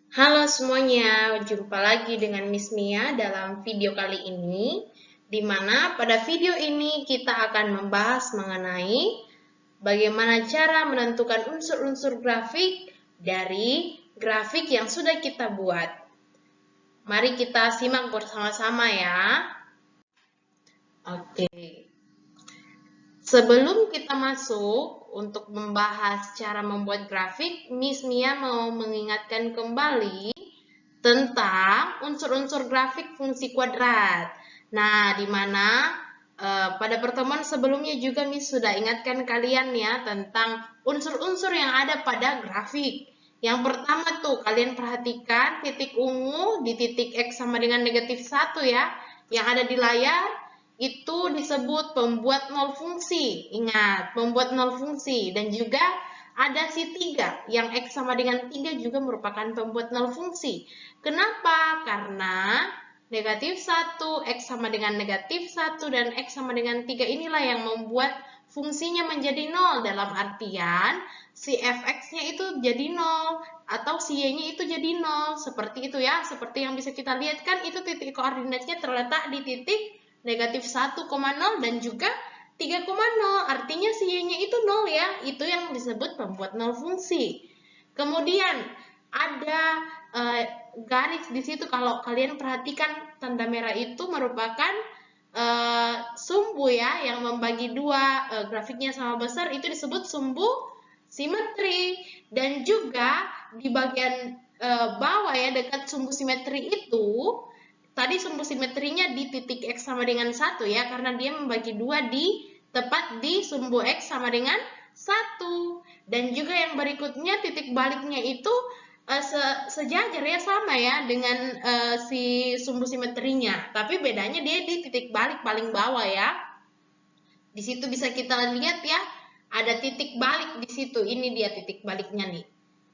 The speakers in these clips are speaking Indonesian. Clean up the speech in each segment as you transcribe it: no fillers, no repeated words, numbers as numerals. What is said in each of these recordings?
Halo semuanya, jumpa lagi dengan Miss Mia dalam video kali ini, di mana pada video ini kita akan membahas mengenai bagaimana cara menentukan unsur-unsur grafik dari grafik yang sudah kita buat. Mari kita simak bersama-sama ya. Oke. Sebelum kita masuk untuk membahas cara membuat grafik, Miss Mia mau mengingatkan kembali tentang unsur-unsur grafik fungsi kuadrat. Nah, di mana pada pertemuan sebelumnya juga Miss sudah ingatkan kalian ya tentang unsur-unsur yang ada pada grafik. Yang pertama tuh, kalian perhatikan titik ungu di titik X sama dengan -1 ya, yang ada di layar itu disebut pembuat nol fungsi. Ingat, pembuat nol fungsi. Dan juga ada si 3, yang X sama dengan 3 juga merupakan pembuat nol fungsi. Kenapa? Karena -1, X sama dengan -1, dan X sama dengan 3 inilah yang membuat fungsinya menjadi 0. Dalam artian, si fx-nya itu jadi 0, atau si y-nya itu jadi 0. Seperti itu ya, seperti yang bisa kita lihat kan, itu titik koordinatnya terletak di titik -1,0 dan juga 3,0. Artinya si y-nya itu 0 ya. Itu yang disebut pembuat nol fungsi. Kemudian ada garis di situ. Kalau kalian perhatikan, tanda merah itu merupakan sumbu ya, yang membagi dua grafiknya sama besar, itu disebut sumbu simetri. Dan juga di bagian bawah ya, dekat sumbu simetri itu, tadi sumbu simetrinya di titik X sama dengan 1 ya, karena dia membagi dua tepat di sumbu X sama dengan 1. Dan juga yang berikutnya, titik baliknya itu sejajar ya, sama ya dengan si sumbu simetrinya. Tapi bedanya dia di titik balik paling bawah ya. Di situ bisa kita lihat ya, ada titik balik di situ. Ini dia titik baliknya nih.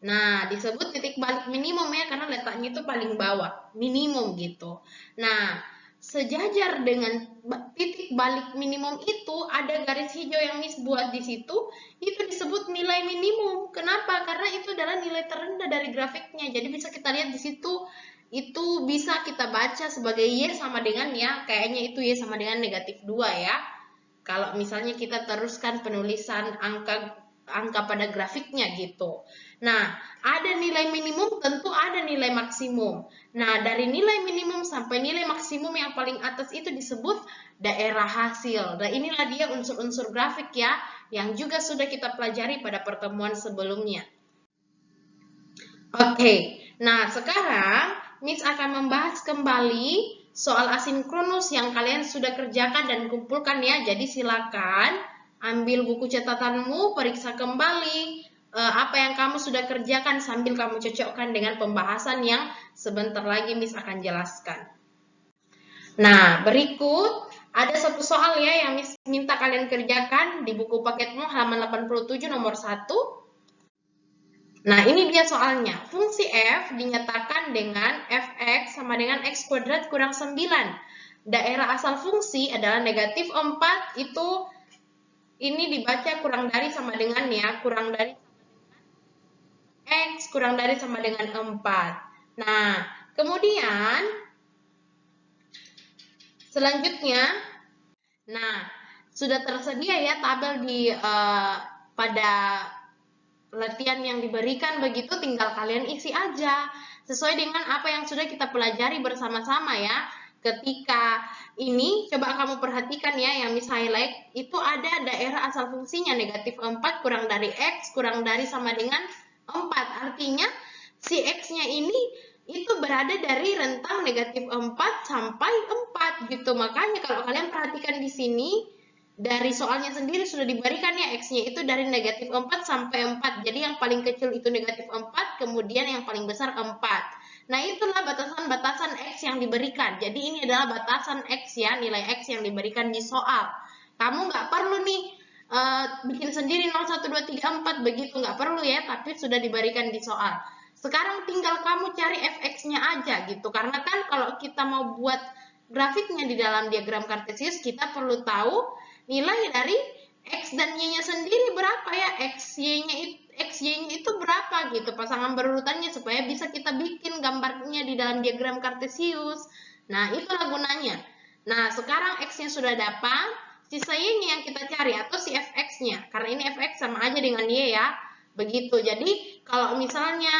Nah, disebut titik balik minimum ya, karena letaknya itu paling bawah, minimum gitu. Nah, sejajar dengan titik balik minimum itu ada garis hijau yang Miss buat di situ, itu disebut nilai minimum. Kenapa? Karena itu adalah nilai terendah dari grafiknya. Jadi bisa kita lihat di situ, itu bisa kita baca sebagai Y sama dengan ya, kayaknya itu Y sama dengan -2 ya. Kalau misalnya kita teruskan penulisan angka pada grafiknya gitu. Nah, ada nilai minimum, tentu ada nilai maksimum. Nah, dari nilai minimum sampai nilai maksimum yang paling atas itu disebut daerah hasil. Nah, inilah dia unsur-unsur grafik ya, yang juga sudah kita pelajari pada pertemuan sebelumnya. Oke, nah sekarang Miss akan membahas kembali soal asinkronus yang kalian sudah kerjakan dan kumpulkan ya. Jadi silakan ambil buku catatanmu, periksa kembali apa yang kamu sudah kerjakan sambil kamu cocokkan dengan pembahasan yang sebentar lagi Miss akan jelaskan. Nah, berikut ada satu soal ya yang Miss minta kalian kerjakan di buku paketmu halaman 87 nomor 1. Nah, ini dia soalnya. Fungsi f dinyatakan dengan fx sama dengan x kuadrat kurang 9. Daerah asal fungsi adalah -4, itu ini dibaca kurang dari sama dengan ya, kurang dari x kurang dari sama dengan 4. Nah, kemudian selanjutnya, nah, sudah tersedia ya tabel di pada latihan yang diberikan, begitu tinggal kalian isi aja sesuai dengan apa yang sudah kita pelajari bersama-sama ya. Ketika ini coba kamu perhatikan ya, yang Miss highlight itu ada daerah asal fungsinya -4 kurang dari x kurang dari sama dengan 4. Artinya si x-nya ini itu berada dari rentang -4 sampai 4 gitu. Makanya kalau kalian perhatikan di sini, dari soalnya sendiri sudah diberikan ya, X-nya itu dari -4 sampai 4. Jadi yang paling kecil itu -4, kemudian yang paling besar 4. Nah, itulah batasan-batasan X yang diberikan. Jadi ini adalah batasan X ya, nilai X yang diberikan di soal. Kamu nggak perlu nih bikin sendiri 0, 1, 2, 3, 4, begitu. Nggak perlu ya, tapi sudah diberikan di soal. Sekarang tinggal kamu cari fx-nya aja gitu. Karena kan kalau kita mau buat grafiknya di dalam diagram kartesius, kita perlu tahu nilai dari X dan Y-nya sendiri berapa ya? XY-nya itu berapa gitu, pasangan berurutannya, supaya bisa kita bikin gambarnya di dalam diagram kartesius. Nah, itulah gunanya. Nah, sekarang X-nya sudah dapat, sisa Y-nya yang kita cari, atau si fx-nya. Karena ini fx sama aja dengan Y ya. Begitu. Jadi, kalau misalnya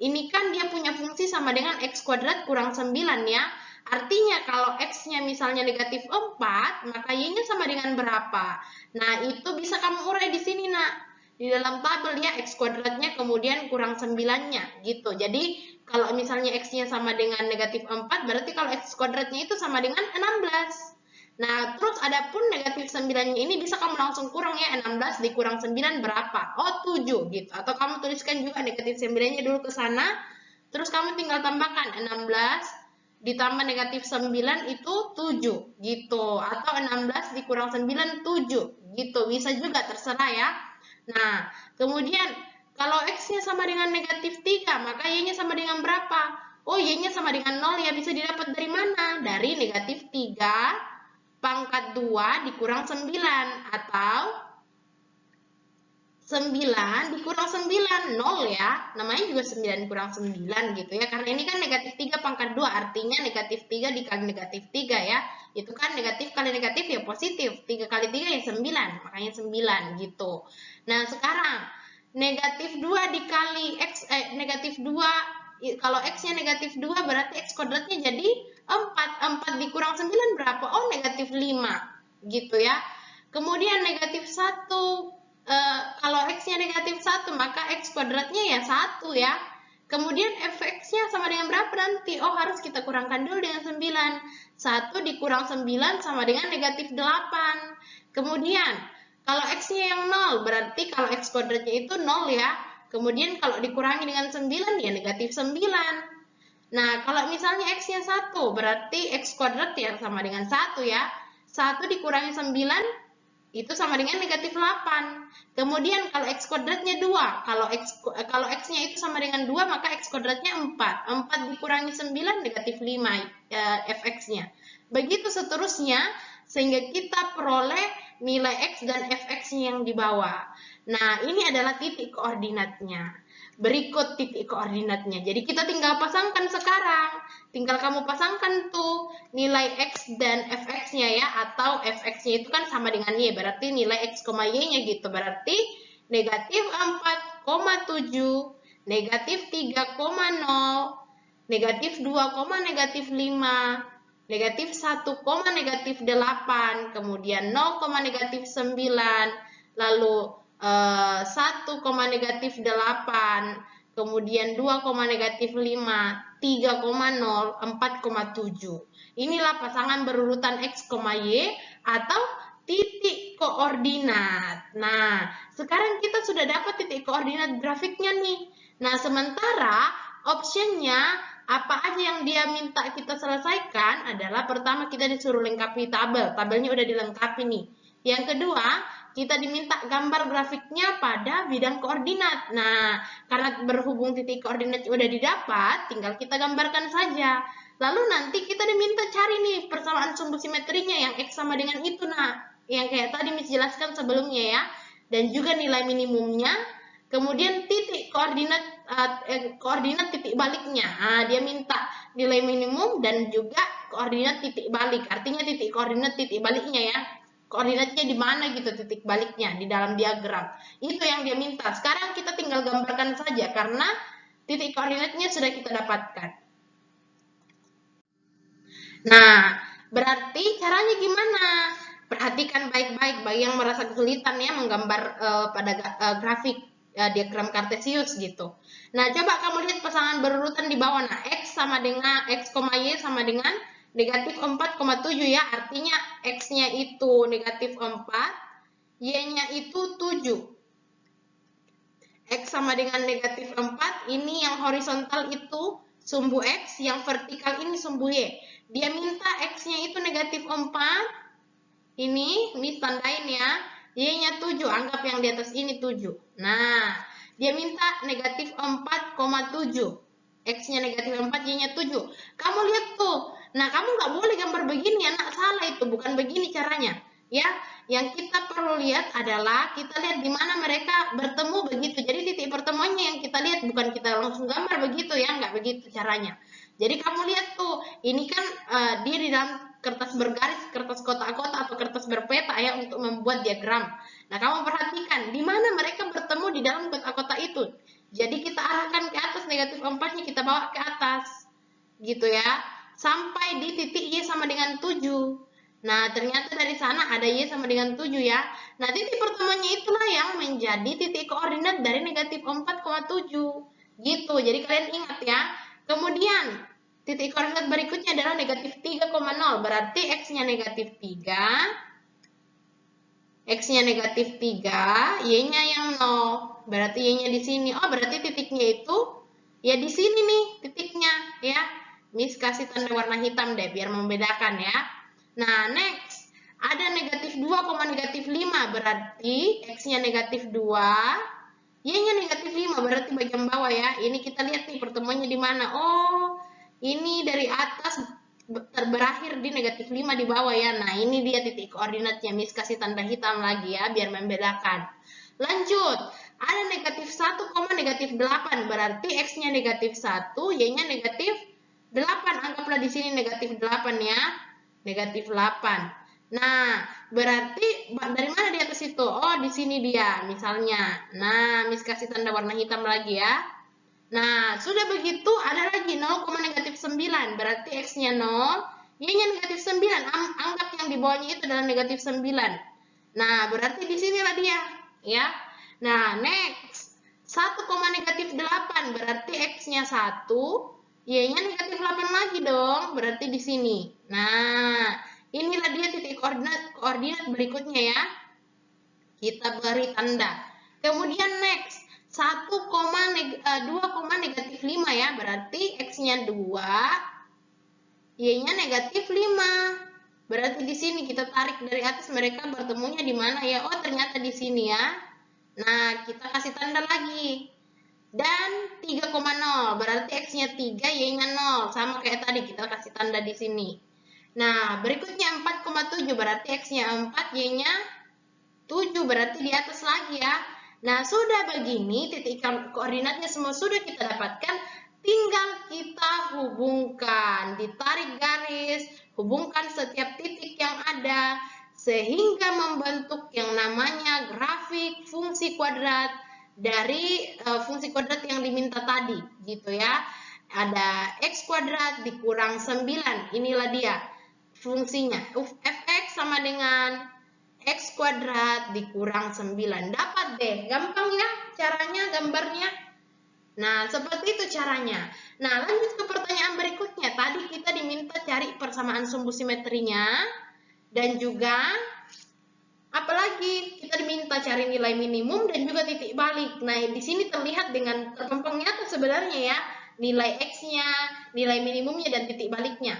ini kan dia punya fungsi sama dengan X kuadrat kurang 9 ya. Artinya kalau X-nya misalnya negatif 4, maka Y-nya sama dengan berapa? Nah, itu bisa kamu urai di sini, nak. Di dalam tabel ya, X kuadratnya kemudian kurang 9-nya, gitu. Jadi, kalau misalnya X-nya sama dengan negatif 4, berarti kalau X kuadratnya itu sama dengan 16. Nah, terus adapun negatif 9-nya ini bisa kamu langsung kurang ya, 16 dikurang 9 berapa? Oh, 7 gitu. Atau kamu tuliskan juga negatif 9-nya dulu ke sana, terus kamu tinggal tambahkan 16 ditambah negatif 9 itu 7 gitu, atau 16 dikurang 9 7 gitu, bisa juga, terserah ya. Nah, kemudian kalau X-nya sama dengan negatif 3, maka Y-nya sama dengan berapa? Oh, Y-nya sama dengan 0 ya, bisa didapat dari mana? Dari negatif 3 pangkat 2 dikurang 9, atau 9 dikurang 9, 0 ya. Namanya juga 9 kurang 9 gitu ya. Karena ini kan negatif 3 pangkat 2, artinya negatif 3 dikali negatif 3 ya. Itu kan negatif kali negatif ya positif. 3 kali 3 ya 9, makanya 9 gitu. Nah, sekarang negatif 2 dikali X, negatif 2, kalau X-nya negatif 2 berarti X kuadratnya jadi 4. 4 dikurang 9 berapa? Oh, negatif 5 gitu ya. Kemudian negatif 1, kalau X-nya negatif 1, maka X kuadratnya ya 1 ya. Kemudian fx-nya sama dengan berapa nanti? Oh, harus kita kurangkan dulu dengan 9. 1 dikurang 9 sama dengan negatif 8. Kemudian, kalau X-nya yang 0, berarti kalau X kuadratnya itu 0 ya. Kemudian kalau dikurangi dengan 9, ya negatif 9. Nah, kalau misalnya X-nya 1, berarti X kuadrat ya sama dengan 1 ya. 1 dikurangi 9, itu sama dengan negatif 8. Kemudian kalau X kuadratnya 2, kalau X-nya itu sama dengan 2, maka X kuadratnya 4. 4 dikurangi 9, negatif 5 fx-nya. Begitu seterusnya, sehingga kita peroleh nilai X dan fx-nya yang di bawah. Nah, ini adalah titik koordinatnya. Berikut titik koordinatnya. Jadi kita tinggal pasangkan sekarang. Tinggal kamu pasangkan tuh nilai X dan fx-nya ya, atau fx-nya itu kan sama dengan Y, berarti nilai X, Y-nya gitu. Berarti negatif 4,7, negatif 3,0, negatif 2, negatif 5, negatif 1, negatif 8, kemudian 0, negatif 9, lalu 1, negatif 8, kemudian 2, negatif 5, 3,0, 4,7. Inilah pasangan berurutan X, Y atau titik koordinat. Nah, sekarang kita sudah dapat titik koordinat grafiknya nih. Nah, sementara optionnya apa aja yang dia minta kita selesaikan adalah pertama kita disuruh lengkapi tabel. Tabelnya udah dilengkapi nih. Yang kedua, kita diminta gambar grafiknya pada bidang koordinat. Nah, karena berhubung titik koordinat udah didapat, tinggal kita gambarkan saja. Lalu nanti kita diminta cari nih persamaan sumbu simetrinya yang X sama dengan itu, nah. Yang kayak tadi Miss jelaskan sebelumnya ya. Dan juga nilai minimumnya. Kemudian titik koordinat titik baliknya. Nah, dia minta nilai minimum dan juga koordinat titik balik. Artinya titik koordinat titik baliknya ya. Koordinatnya di mana gitu titik baliknya di dalam diagram. Itu yang dia minta. Sekarang kita tinggal gambarkan saja karena titik koordinatnya sudah kita dapatkan. Nah, berarti caranya gimana? Perhatikan baik-baik bagi yang merasa kesulitan ya menggambar pada grafik diagram kartesius gitu. Nah, coba kamu lihat pasangan berurutan di bawah. Nah, X sama dengan X, Y sama dengan negatif 4,7 ya, artinya X-nya itu negatif 4, Y-nya itu 7. X sama dengan negatif 4, ini yang horizontal itu sumbu X, yang vertikal ini sumbu Y. Dia minta X-nya itu negatif 4, ini tandain ya, Y-nya 7, anggap yang di atas ini 7. Nah, dia minta negatif 4,7. X-nya negatif 4, Y-nya 7. Kamu lihat tuh. Nah, kamu nggak boleh gambar begini, anak, salah itu. Bukan begini caranya. Ya, yang kita perlu lihat adalah kita lihat di mana mereka bertemu begitu. Jadi titik pertemuannya yang kita lihat, bukan kita langsung gambar begitu ya, nggak begitu caranya. Jadi kamu lihat tuh, ini kan dia di dalam kertas bergaris, kertas kotak-kotak atau kertas berpeta ya untuk membuat diagram. Nah, kamu perhatikan di mana mereka bertemu di dalam kotak-kotak itu. Jadi kita arahkan ke atas negatif 4-nya, kita bawa ke atas. Gitu ya. Sampai di titik Y sama dengan 7. Nah, ternyata dari sana ada Y sama dengan 7 ya. Nah, titik pertemuannya itulah yang menjadi titik koordinat dari negatif 4,7. Gitu, jadi kalian ingat ya. Kemudian, titik koordinat berikutnya adalah negatif 3,0. Berarti X-nya negatif 3. X-nya negatif 3, Y-nya yang 0. Berarti Y-nya di sini. Oh, berarti titiknya itu ya di sini nih titiknya ya. Miss kasih tanda warna hitam deh, biar membedakan ya. Nah, next. Ada negatif 2, negatif 5. Berarti X-nya negatif 2. Y-nya negatif 5. Berarti bagian bawah ya. Ini kita lihat nih pertemuannya di mana. Oh, ini dari atas berakhir di negatif 5 di bawah ya. Nah, ini dia titik koordinatnya. Miss kasih tanda hitam lagi ya, biar membedakan. Lanjut. Ada negatif 1, negatif 8. Berarti X-nya negatif 1, Y-nya negatif 8. Anggaplah di sini negatif 8 ya. Negatif 8. Nah, berarti dari mana di atas itu? Oh, di sini dia misalnya. Nah, Miss kasih tanda warna hitam lagi ya. Nah, sudah begitu ada lagi 0, negatif 9. Berarti X-nya 0, Y-nya negatif 9. Anggap yang di bawahnya itu adalah negatif 9. Nah, berarti di sinilah dia. Ya. Nah, next. 1, negatif 8. Berarti X-nya 1, Y-nya negatif 8 lagi dong. Berarti di sini. Nah, inilah dia titik koordinat berikutnya ya. Kita beri tanda. Kemudian next. 2, negatif 5 ya. Berarti X-nya 2, Y-nya negatif 5. Berarti di sini kita tarik dari atas, mereka bertemunya di mana ya? Oh, ternyata di sini ya. Nah, kita kasih tanda lagi. Dan 3,0. Berarti X-nya 3, Y-nya 0. Sama kayak tadi, kita kasih tanda di sini. Nah, berikutnya 4,7. Berarti X-nya 4, Y-nya 7. Berarti di atas lagi ya. Nah, sudah begini, titik koordinatnya semua sudah kita dapatkan, tinggal kita hubungkan, ditarik garis, hubungkan setiap titik yang ada, sehingga membentuk yang namanya grafik fungsi kuadrat dari fungsi kuadrat yang diminta tadi, gitu ya. Ada X kuadrat dikurang 9, inilah dia fungsinya. Fx sama dengan X kuadrat dikurang 9. Dapat deh, gampang ya caranya, gambarnya. Nah, seperti itu caranya. Nah, lanjut ke pertanyaan berikutnya. Tadi kita diminta cari persamaan sumbu simetrinya. Dan juga, apalagi kita diminta cari nilai minimum dan juga titik balik. Nah, di sini terlihat dengan terpampang nyata sebenarnya ya. Nilai X-nya, nilai minimumnya, dan titik baliknya.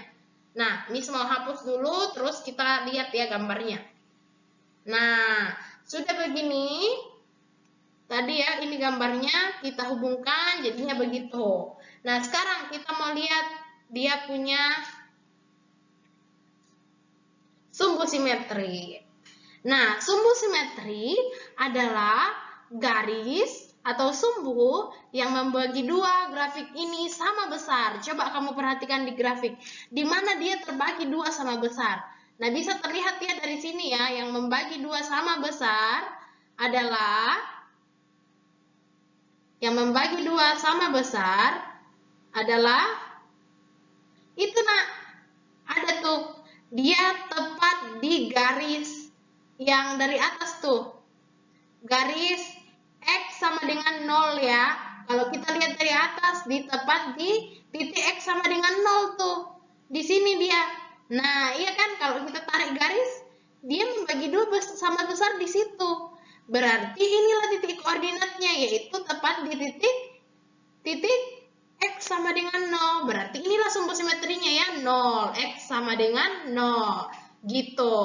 Nah, Miss mau hapus dulu, terus kita lihat ya gambarnya. Nah, sudah begini, tadi ya ini gambarnya kita hubungkan jadinya begitu. Nah, sekarang kita mau lihat dia punya sumbu simetri. Nah, sumbu simetri adalah garis atau sumbu yang membagi dua grafik ini sama besar. Coba kamu perhatikan di grafik, di mana dia terbagi dua sama besar. Nah, bisa terlihat ya dari sini ya, yang membagi dua sama besar adalah itu nak, ada tuh, dia tepat di garis yang dari atas tuh, garis X sama dengan 0 ya. Kalau kita lihat dari atas, tepat di titik X sama dengan 0 tuh, di sini dia. Nah, iya kan, kalau kita tarik garis, dia membagi dua sama besar di situ. Berarti inilah titik koordinatnya, yaitu tepat di titik X sama dengan 0. Berarti inilah sumbu simetrinya ya, 0. X sama dengan 0. Gitu.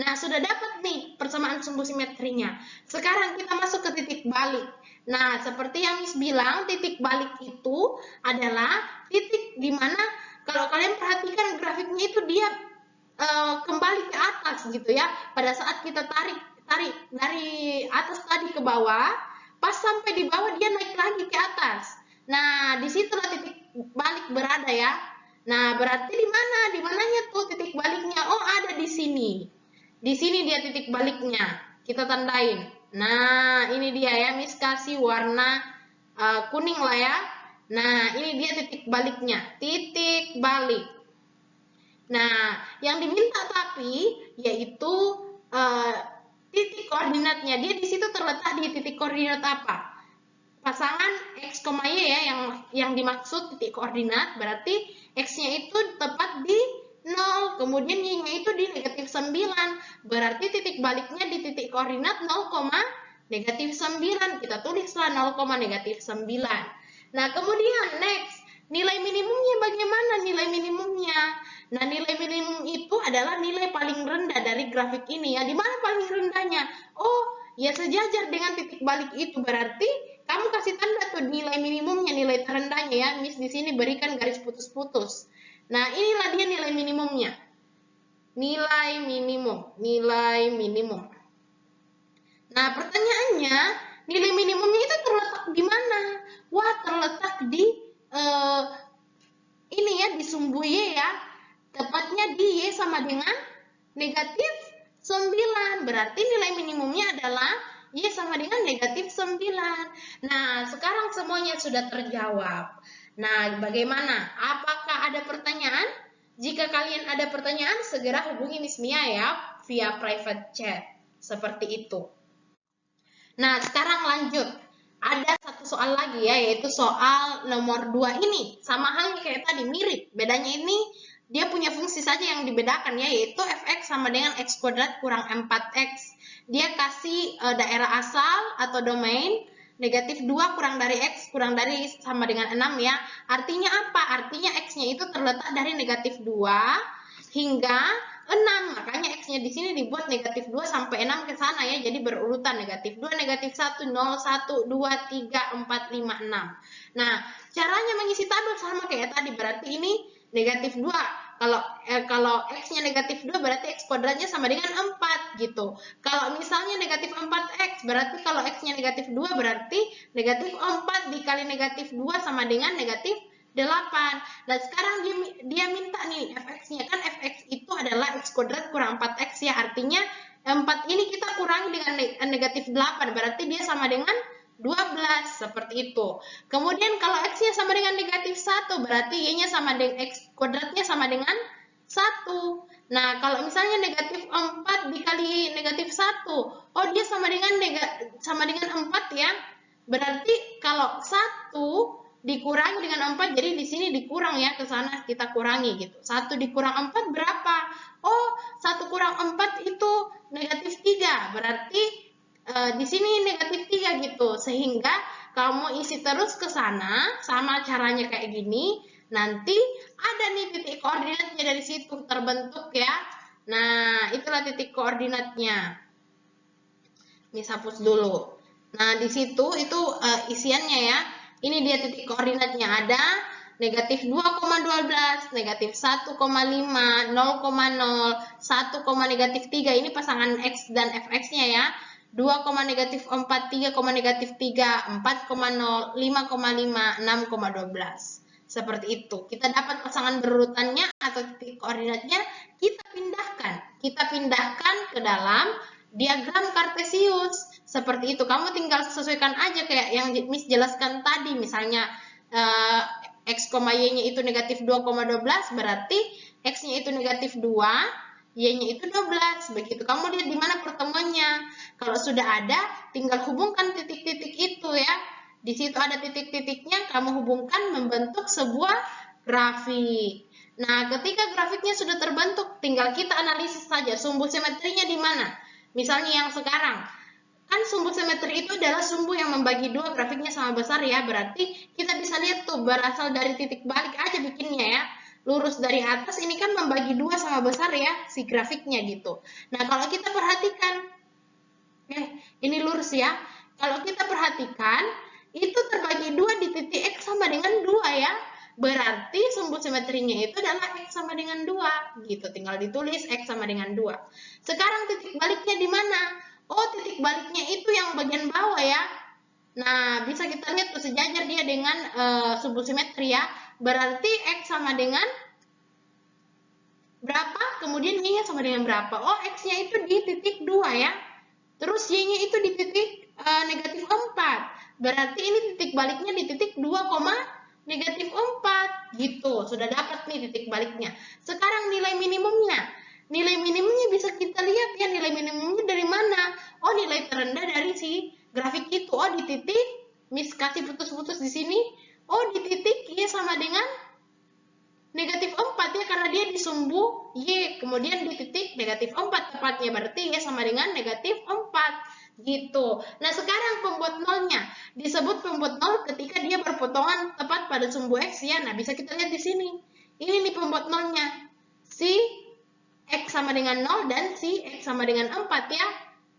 Nah, sudah dapat nih persamaan sumbu simetrinya. Sekarang kita masuk ke titik balik. Nah, seperti yang Miss bilang, titik balik itu adalah titik di mana kalau kalian perhatikan grafiknya itu dia kembali ke atas gitu ya. Pada saat kita tarik dari atas tadi ke bawah, pas sampai di bawah dia naik lagi ke atas. Nah, disitulah titik balik berada ya. Nah, berarti di mana? Di mananya tuh titik baliknya? Oh, ada di sini. Di sini dia titik baliknya. Kita tandain. Nah, ini dia ya, Miss kasih warna kuning lah ya. Nah, ini dia titik baliknya. Titik balik. Nah, yang diminta tapi yaitu titik koordinatnya. Dia di situ terletak di titik koordinat apa? Pasangan X, Y ya, yang dimaksud titik koordinat, berarti X-nya itu tepat di 0, kemudian Y-nya itu di negatif 9, berarti titik baliknya di titik koordinat 0, negatif 9, kita tulislah 0, negatif 9. Nah, kemudian next, nilai minimumnya bagaimana nilai minimumnya? Nah, nilai minimum itu adalah nilai paling rendah dari grafik ini ya. Di mana paling rendahnya? Oh, ya sejajar dengan titik balik itu, berarti kamu kasih tanda tuh nilai minimumnya, nilai terendahnya ya. Miss di sini berikan garis putus-putus. Nah, inilah dia nilai minimumnya. Nilai minimum, nilai minimum. Nah, pertanyaannya, nilai minimumnya itu terletak di mana? Wah, terletak di ini ya, di sumbu Y ya. Tepatnya di Y sama dengan negatif 9. Berarti nilai minimumnya adalah Y sama dengan negatif 9. Nah, sekarang semuanya sudah terjawab. Nah, bagaimana? Apakah ada pertanyaan? Jika kalian ada pertanyaan, segera hubungi Miss Mia ya, via private chat. Seperti itu. Nah, sekarang lanjut. Ada satu soal lagi ya, yaitu soal nomor 2 ini. Sama halnya kayak tadi, mirip. Bedanya ini, dia punya fungsi saja yang dibedakan ya, yaitu fx sama dengan x kuadrat kurang 4x. Dia kasih daerah asal atau domain, negatif 2 kurang dari x kurang dari sama dengan 6 ya. Artinya apa? Artinya x-nya itu terletak dari negatif 2 hingga 6, makanya X-nya di sini dibuat negatif 2 sampai 6 ke sana ya, jadi berurutan negatif 2, negatif 1, 0, 1, 2, 3, 4, 5, 6. Nah, caranya mengisi tabel sama kayak tadi, berarti ini negatif 2. Kalau X-nya negatif 2 berarti X kuadratnya sama dengan 4 gitu. Kalau misalnya negatif 4X, berarti kalau X-nya negatif 2 berarti negatif 4 dikali negatif 2 sama dengan negatif 8. Nah, sekarang dia minta nih fx-nya, kan fx itu adalah x kuadrat kurang 4x ya, artinya 4 ini kita kurangi dengan negatif 8, berarti dia sama dengan 12, seperti itu. Kemudian kalau x-nya sama dengan negatif 1, berarti y-nya sama dengan x kuadratnya sama dengan 1. Nah, kalau misalnya negatif 4 dikali negatif 1, oh dia sama dengan 4 ya. Berarti kalau 1 dikurangi dengan 4, jadi di sini dikurang ya, ke sana kita kurangi gitu. 1 dikurang 4 berapa? Oh, 1 kurang 4 itu negatif 3, berarti di sini negatif 3 gitu. Sehingga kamu isi terus ke sana, sama caranya kayak gini, nanti ada nih titik koordinatnya dari situ terbentuk ya. Nah, itulah titik koordinatnya. Miss hapus dulu. Nah, di situ itu isiannya ya. Ini dia titik koordinatnya, ada negatif 2,12, negatif 1,5, 0,0, 1, negatif 3. Ini pasangan X dan Fx-nya ya. 2, negatif 4, 3, negatif 3, 4,0, 5,5, 6,12. Seperti itu. Kita dapat pasangan berurutannya atau titik koordinatnya, kita pindahkan ke dalam diagram Kartesius. Seperti itu, kamu tinggal sesuaikan aja kayak yang Miss jelaskan tadi, misalnya X, Y-nya itu negatif 2,12, berarti X-nya itu negatif 2, Y-nya itu 12, begitu. Kamu lihat di mana pertemuannya. Kalau sudah ada, tinggal hubungkan titik-titik itu ya. Di situ ada titik-titiknya, kamu hubungkan membentuk sebuah grafik. Nah, ketika grafiknya sudah terbentuk, tinggal kita analisis saja sumbu simetrinya di mana. Misalnya yang sekarang, kan sumbu simetri itu adalah sumbu yang membagi dua, grafiknya sama besar ya, berarti kita bisa lihat tuh berasal dari titik balik aja bikinnya ya, lurus dari atas, ini kan membagi dua sama besar ya si grafiknya gitu. Nah, kalau kita perhatikan, ini lurus ya, kalau kita perhatikan itu terbagi dua di titik X sama dengan 2 ya. Berarti sumbu simetrinya itu adalah X sama dengan 2. Gitu, tinggal ditulis X sama dengan 2. Sekarang titik baliknya di mana? Oh, titik baliknya itu yang bagian bawah ya. Nah, bisa kita lihat tuh sejajar dia dengan sumbu simetri ya. Berarti X sama dengan berapa? Kemudian Y-nya sama dengan berapa? Oh, X-nya itu di titik 2 ya. Terus Y-nya itu di titik negatif 4. Berarti ini titik baliknya di titik 2, negatif 4. Gitu, sudah dapat nih titik baliknya. Sekarang nilai minimumnya. Nilai minimumnya bisa kita lihat ya, nilai minimumnya dari mana? Oh, nilai terendah dari si grafik itu. Oh, di titik, Miss kasih putus-putus di sini. Oh, di titik Y sama dengan negatif 4 ya, karena dia di sumbu Y, kemudian di titik negatif 4 tepatnya, berarti Y sama dengan negatif 4 gitu. Nah, sekarang pembuat nolnya disebut pembuat nol ketika dia berpotongan tepat pada sumbu X ya. Nah, bisa kita lihat di sini. Ini nih pembuat nolnya. Si X sama dengan 0 dan si X sama dengan 4 ya.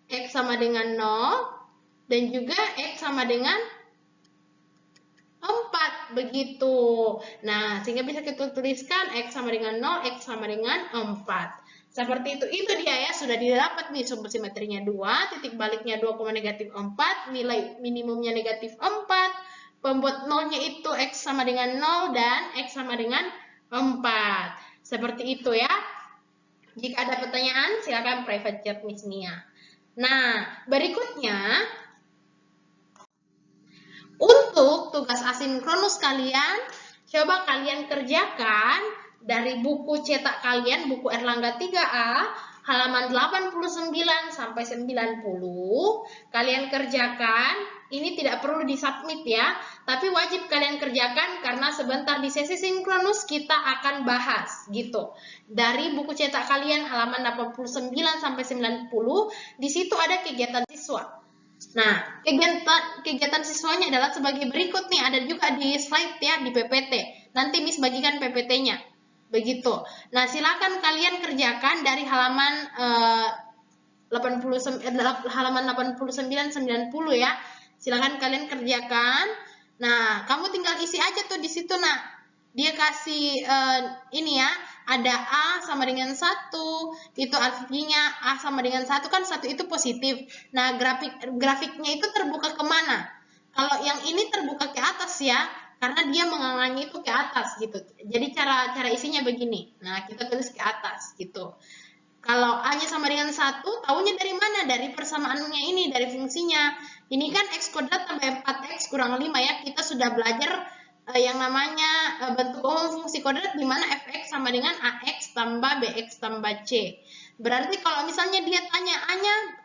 X sama dengan 0 dan juga X sama dengan 4, begitu. Nah, sehingga bisa kita tuliskan X sama dengan 0, X sama dengan 4. Seperti itu dia ya, sudah didapat nih sumbu simetrinya 2, titik baliknya 2, negatif 4, nilai minimumnya negatif 4, pembuat nolnya itu X sama dengan 0 dan X sama dengan 4. Seperti itu ya. Jika ada pertanyaan, silakan private chat Miss Nia. Nah, berikutnya, untuk tugas asinkronus kalian, coba kalian kerjakan dari buku cetak kalian, buku Erlangga 3A, halaman 89 sampai 90. Kalian kerjakan, ini tidak perlu disubmit ya, tapi wajib kalian kerjakan karena sebentar di sesi sinkronus kita akan bahas gitu. Dari buku cetak kalian halaman 89 sampai 90, di situ ada kegiatan siswa. Nah, kegiatan siswanya adalah sebagai berikut nih, ada juga di slide ya, di PPT. Nanti Miss bagikan PPT-nya. Begitu. Nah, silakan kalian kerjakan dari halaman halaman 89-90 ya. Silakan kalian kerjakan. Nah, kamu tinggal isi aja tuh di situ, nah. Dia kasih ini ya, ada A sama dengan 1, itu artinya A sama dengan 1, kan 1 itu positif. Nah, grafiknya itu terbuka kemana? Kalau yang ini terbuka ke atas ya, karena dia menganganya itu ke atas gitu. Jadi cara isinya begini. Nah, kita tulis ke atas gitu. Kalau A-nya sama dengan 1, tahunya dari mana? Dari persamaannya ini, dari fungsinya. Ini kan X kuadrat tambah 4X kurang 5 ya, kita sudah belajar yang namanya bentuk umum fungsi kuadrat di mana fx sama dengan ax tambah bx tambah c. Berarti kalau misalnya dia tanya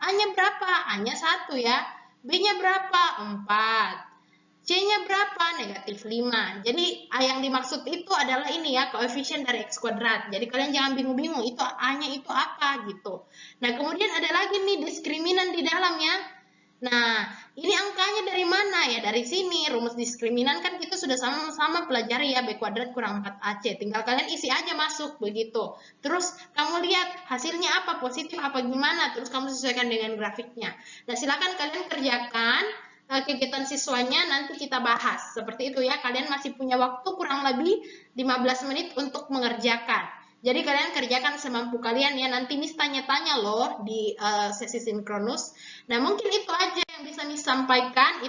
A-nya berapa? A-nya 1 ya. B-nya berapa? 4. C-nya berapa? Negatif 5. Jadi yang dimaksud itu adalah ini ya, koefisien dari X kuadrat. Jadi kalian jangan bingung-bingung, itu A-nya itu apa gitu. Nah, kemudian ada lagi nih diskriminan di dalamnya. Nah, ini angkanya dari mana? Ya dari sini, rumus diskriminan kan kita sudah sama-sama pelajari ya, B kuadrat kurang 4AC. Tinggal kalian isi aja masuk, begitu. Terus kamu lihat hasilnya apa, positif apa gimana, terus kamu sesuaikan dengan grafiknya. Nah, silakan kalian kerjakan kegiatan siswanya, nanti kita bahas. Seperti itu ya, kalian masih punya waktu kurang lebih 15 menit untuk mengerjakan. Jadi kalian kerjakan semampu kalian ya, nanti Miss tanya-tanya loh di sesi sinkronus. Nah, mungkin itu aja yang bisa Miss sampaikan,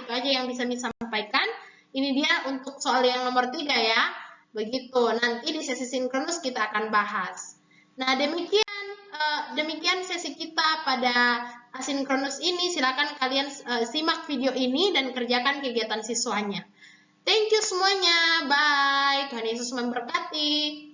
Ini dia untuk soal yang nomor 3 ya. Begitu, nanti di sesi sinkronus kita akan bahas. Nah, demikian sesi kita pada asinkronus ini. Silakan kalian simak video ini dan kerjakan kegiatan siswanya. Thank you semuanya. Bye. Tuhan Yesus memberkati.